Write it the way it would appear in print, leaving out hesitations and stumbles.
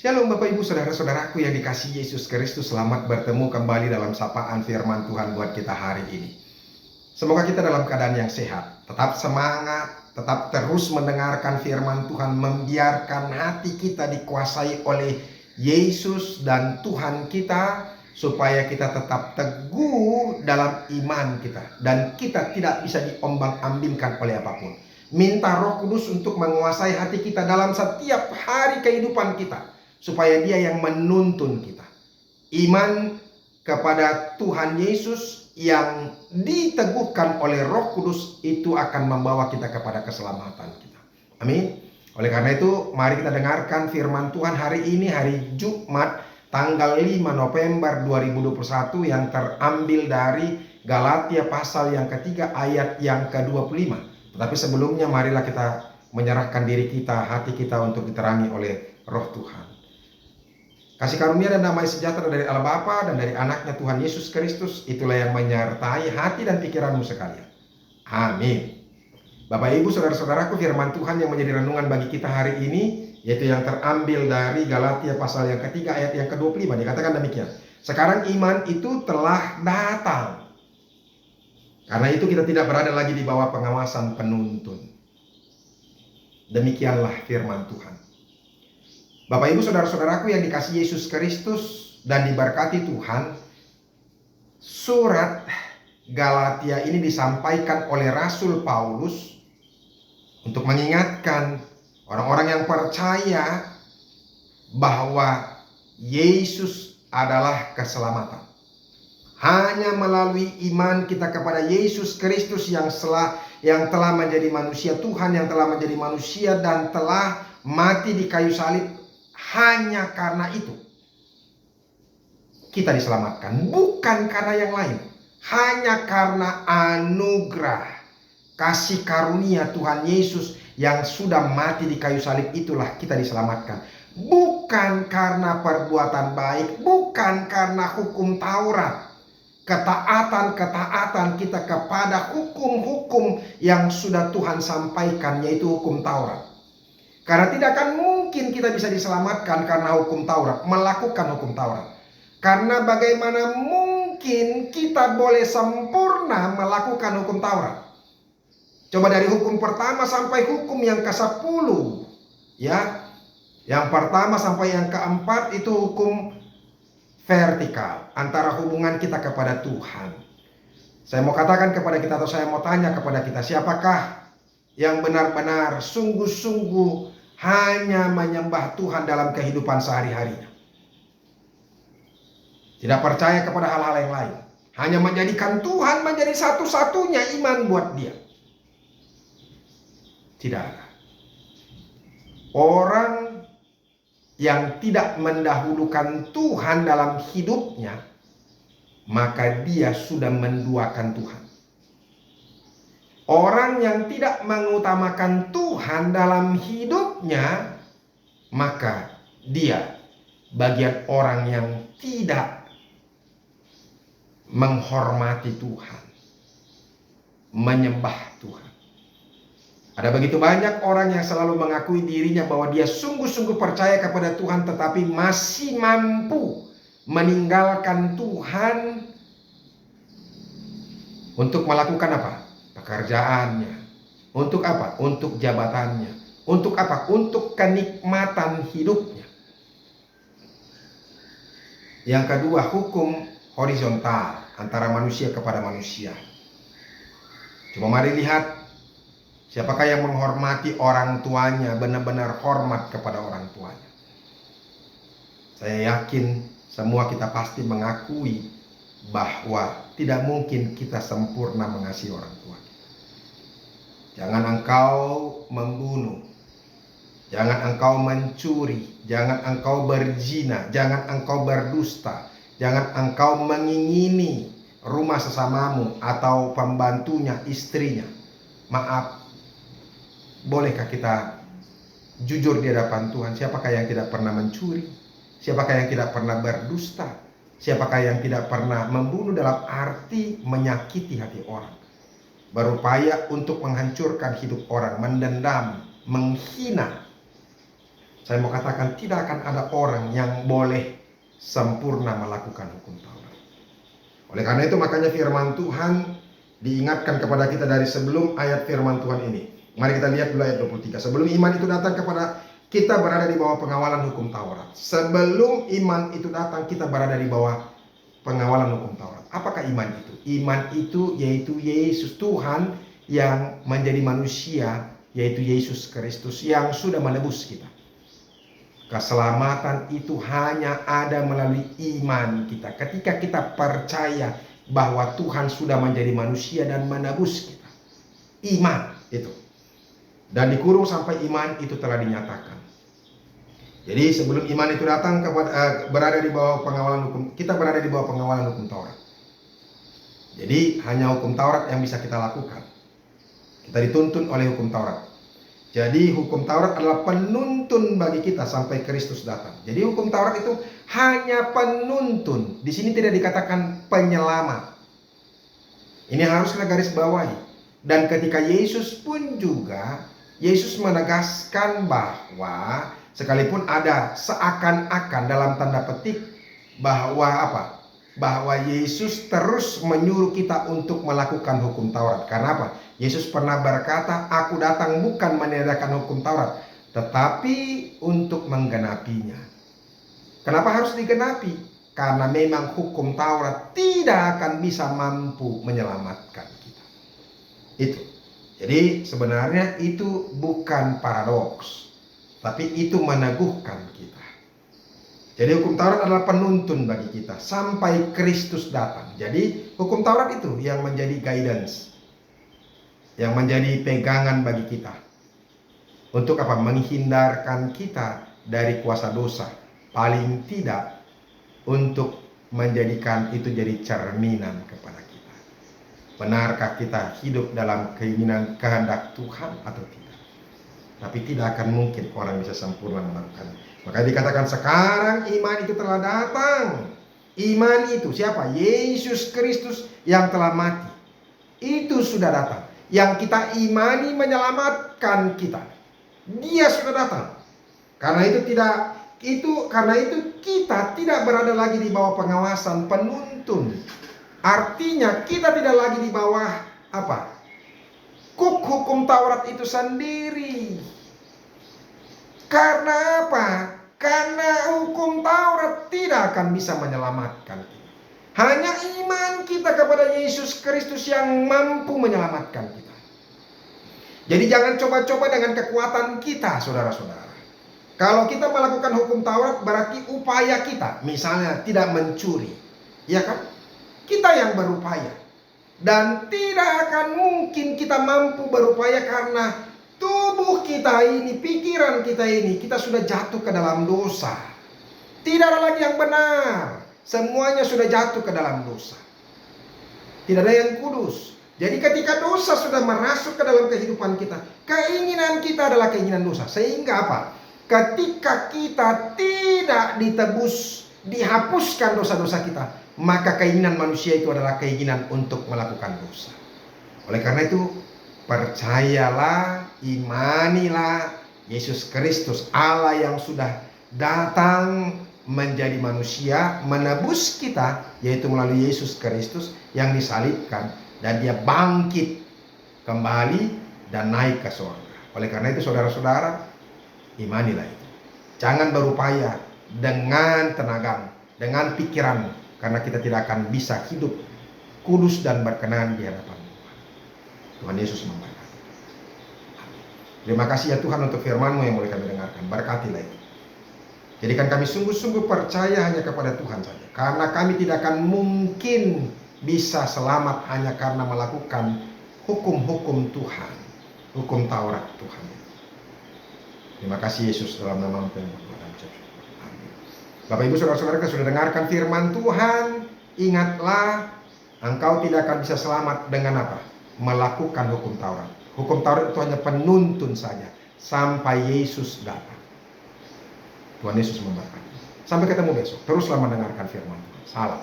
Shalom Bapak Ibu Saudara-saudaraku yang dikasihi Yesus Kristus. Selamat bertemu kembali dalam sapaan firman Tuhan buat kita hari ini. Semoga kita dalam keadaan yang sehat, tetap semangat, tetap terus mendengarkan firman Tuhan, membiarkan hati kita dikuasai oleh Yesus dan Tuhan kita, supaya kita tetap teguh dalam iman kita dan kita tidak bisa diombang-ambingkan oleh apapun. Minta Roh Kudus untuk menguasai hati kita dalam setiap hari kehidupan kita, supaya Dia yang menuntun kita. Iman kepada Tuhan Yesus yang diteguhkan oleh Roh Kudus itu akan membawa kita kepada keselamatan kita. Amin. Oleh karena itu, mari kita dengarkan firman Tuhan hari ini, hari Jumat, tanggal 5 November 2021, yang terambil dari Galatia pasal yang ketiga ayat yang ke-25. Tetapi sebelumnya marilah kita menyerahkan diri kita, hati kita untuk diterangi oleh Roh Tuhan. Kasih karunia dan damai sejahtera dari Allah Bapa dan dari anaknya Tuhan Yesus Kristus, itulah yang menyertai hati dan pikiranmu sekalian. Amin. Bapak Ibu Saudara-saudaraku, firman Tuhan yang menjadi renungan bagi kita hari ini, yaitu yang terambil dari Galatia pasal yang ketiga ayat yang ke-25. Dikatakan demikian: sekarang iman itu telah datang. Karena itu kita tidak berada lagi di bawah pengawasan penuntun. Demikianlah firman Tuhan. Bapak Ibu Saudara-saudaraku yang dikasihi Yesus Kristus dan diberkati Tuhan, surat Galatia ini disampaikan oleh Rasul Paulus untuk mengingatkan orang-orang yang percaya bahwa Yesus adalah keselamatan. Hanya melalui iman kita kepada Yesus Kristus yang telah menjadi manusia Tuhan, yang telah menjadi manusia dan telah mati di kayu salib. Hanya karena itu kita diselamatkan, bukan karena yang lain. Hanya karena anugerah kasih karunia Tuhan Yesus yang sudah mati di kayu salib, itulah kita diselamatkan. Bukan karena perbuatan baik, bukan karena hukum Taurat, ketaatan kita kepada hukum-hukum yang sudah Tuhan sampaikan, yaitu hukum Taurat. Karena tidak akan mungkin kita bisa diselamatkan karena hukum Taurat, melakukan hukum Taurat. Karena bagaimana mungkin kita boleh sempurna melakukan hukum Taurat? Coba dari hukum pertama sampai hukum yang ke-10, ya. Yang pertama sampai yang keempat itu hukum vertikal, antara hubungan kita kepada Tuhan. Saya mau katakan kepada kita, atau saya mau tanya kepada kita, siapakah yang benar-benar sungguh-sungguh hanya menyembah Tuhan dalam kehidupan sehari-harinya? Tidak percaya kepada hal-hal yang lain, hanya menjadikan Tuhan menjadi satu-satunya iman buat dia. Tidak ada orang yang tidak mendahulukan Tuhan dalam hidupnya, maka dia sudah menduakan Tuhan. Orang yang tidak mengutamakan Tuhan dalam hidupnya, maka dia bagian orang yang tidak menghormati Tuhan, menyembah Tuhan. Ada begitu banyak orang yang selalu mengakui dirinya bahwa dia sungguh-sungguh percaya kepada Tuhan, tetapi masih mampu meninggalkan Tuhan untuk melakukan apa? Pekerjaannya. Untuk apa? Untuk jabatannya. Untuk apa? Untuk kenikmatan hidupnya. Yang kedua, hukum horizontal, antara manusia kepada manusia. Coba mari lihat, siapakah yang menghormati orang tuanya, benar-benar hormat kepada orang tuanya? Saya yakin semua kita pasti mengakui bahwa tidak mungkin kita sempurna mengasihi orang tua. Jangan engkau membunuh, jangan engkau mencuri, jangan engkau berzina, jangan engkau berdusta, jangan engkau mengingini rumah sesamamu atau pembantunya, istrinya. Maaf, bolehkah kita jujur di hadapan Tuhan? Siapakah yang tidak pernah mencuri? Siapakah yang tidak pernah berdusta? Siapakah yang tidak pernah membunuh dalam arti menyakiti hati orang? Berupaya untuk menghancurkan hidup orang, mendendam, menghina. Saya mau katakan tidak akan ada orang yang boleh sempurna melakukan hukum Taurat. Oleh karena itu makanya firman Tuhan diingatkan kepada kita dari sebelum ayat firman Tuhan ini. Mari kita lihat dulu ayat 23. Sebelum iman itu datang kepada kita berada di bawah pengawalan hukum Taurat. Sebelum iman itu datang kita berada di bawah pengawalan hukum Taurat. Apakah iman itu? Iman itu yaitu Yesus Tuhan yang menjadi manusia, yaitu Yesus Kristus yang sudah menebus kita. Keselamatan itu hanya ada melalui iman kita. Ketika kita percaya bahwa Tuhan sudah menjadi manusia dan menebus kita. Iman itu. Dan dikurung sampai iman itu telah dinyatakan. Jadi sebelum iman itu datang berada di bawah pengawalan hukum, kita berada di bawah pengawalan hukum Taurat. Jadi hanya hukum Taurat yang bisa kita lakukan. Kita dituntun oleh hukum Taurat. Jadi hukum Taurat adalah penuntun bagi kita sampai Kristus datang. Jadi hukum Taurat itu hanya penuntun. Di sini tidak dikatakan penyelamat. Ini harus kita garis bawahi. Dan ketika Yesus pun juga, Yesus menegaskan bahwa sekalipun ada seakan-akan dalam tanda petik bahwa apa? Bahwa Yesus terus menyuruh kita untuk melakukan hukum Taurat. Karena apa? Yesus pernah berkata, aku datang bukan meniadakan hukum Taurat, tetapi untuk menggenapinya. Kenapa harus digenapi? Karena memang hukum Taurat tidak akan bisa mampu menyelamatkan kita. Itu. Jadi sebenarnya itu bukan paradoks, tapi itu meneguhkan kita. Jadi hukum Taurat adalah penuntun bagi kita sampai Kristus datang. Jadi hukum Taurat itu yang menjadi guidance, yang menjadi pegangan bagi kita. Untuk apa? Menghindarkan kita dari kuasa dosa. Paling tidak untuk menjadikan itu jadi cerminan kepada kita. Benarkah kita hidup dalam keinginan kehendak Tuhan atau tidak? Tapi tidak akan mungkin orang bisa sempurna melakukannya. Maka dikatakan sekarang iman itu telah datang. Iman itu siapa? Yesus Kristus yang telah mati. Itu sudah datang. Yang kita imani menyelamatkan kita. Dia sudah datang. Karena itu kita tidak berada lagi di bawah pengawasan penuntun. Artinya kita tidak lagi di bawah apa? Hukum Taurat itu sendiri. Karena apa? Karena hukum Taurat tidak akan bisa menyelamatkan kita. Hanya iman kita kepada Yesus Kristus yang mampu menyelamatkan kita. Jadi jangan coba-coba dengan kekuatan kita, saudara-saudara. Kalau kita melakukan hukum Taurat berarti upaya kita, misalnya tidak mencuri, ya kan? Kita yang berupaya. Dan tidak akan mungkin kita mampu berupaya karena tubuh kita ini, pikiran kita ini, kita sudah jatuh ke dalam dosa. Tidak ada lagi yang benar. Semuanya sudah jatuh ke dalam dosa. Tidak ada yang kudus. Jadi ketika dosa sudah merasuk ke dalam kehidupan kita, keinginan kita adalah keinginan dosa. Sehingga apa? Ketika kita tidak ditebus, dihapuskan dosa-dosa kita, maka keinginan manusia itu adalah keinginan untuk melakukan dosa. Oleh karena itu, percayalah, imanilah Yesus Kristus, Allah yang sudah datang menjadi manusia, menebus kita, yaitu melalui Yesus Kristus yang disalibkan, dan dia bangkit kembali dan naik ke surga. Oleh karena itu saudara-saudara, imanilah itu. Jangan berupaya dengan tenaga, dengan pikiran, karena kita tidak akan bisa hidup kudus dan berkenan di hadapan Tuhan. Tuhan Yesus memberkati. Terima kasih ya Tuhan untuk firman-Mu yang boleh kami dengarkan. Berkatilah itu. Jadikan kami sungguh-sungguh percaya hanya kepada Tuhan saja. Karena kami tidak akan mungkin bisa selamat hanya karena melakukan hukum-hukum Tuhan. Hukum Taurat Tuhan. Terima kasih Yesus dalam nama-Mu yang berkuasa. Amin. Bapak Ibu Saudara-saudara sudah dengarkan firman Tuhan. Ingatlah, engkau tidak akan bisa selamat dengan apa? Melakukan hukum Taurat. Hukum Taurat itu hanya penuntun saja sampai Yesus datang. Tuhan Yesus memberkati. Sampai ketemu besok. Teruslah mendengarkan firman Tuhan. Salam.